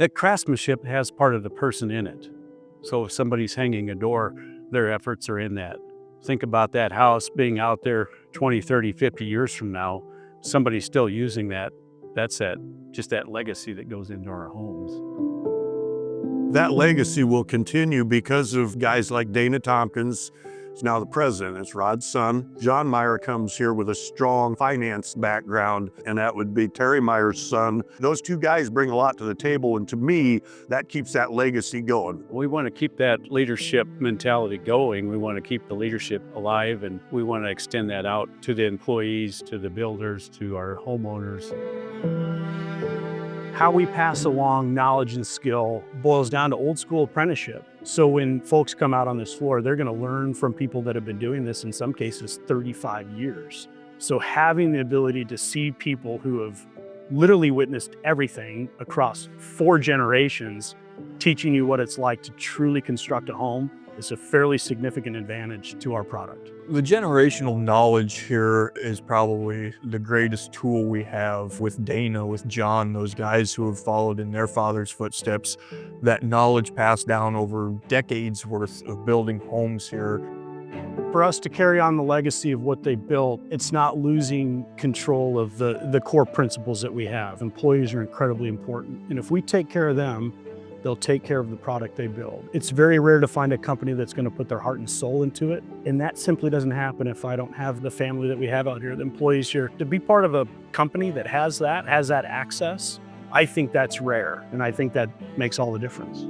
That craftsmanship has part of the person in it. So if somebody's hanging a door, their efforts are in that. Think about that house being out there 20, 30, 50 years from now. Somebody's still using that. That's just that legacy that goes into our homes. That legacy will continue because of guys like Dana Tompkins. He's now the president. It's Rod's son. John Meyer comes here with a strong finance background, and that would be Terry Meyer's son. Those two guys bring a lot to the table, and to me, that keeps that legacy going. We want to keep that leadership mentality going. We want to keep the leadership alive, and we want to extend that out to the employees, to the builders, to our homeowners. How we pass along knowledge and skill boils down to old school apprenticeship. So when folks come out on this floor, they're going to learn from people that have been doing this, in some cases, 35 years. So having the ability to see people who have literally witnessed everything across 4 generations, teaching you what it's like to truly construct a home, is a fairly significant advantage to our product. The generational knowledge here is probably the greatest tool we have with Dana, with John, those guys who have followed in their father's footsteps. That knowledge passed down over decades worth of building homes here. For us to carry on the legacy of what they built, it's not losing control of the core principles that we have. Employees are incredibly important, and if we take care of them, they'll take care of the product they build. It's very rare to find a company that's going to put their heart and soul into it, and that simply doesn't happen if I don't have the family that we have out here, the employees here. To be part of a company that has that access, I think that's rare, and I think that makes all the difference.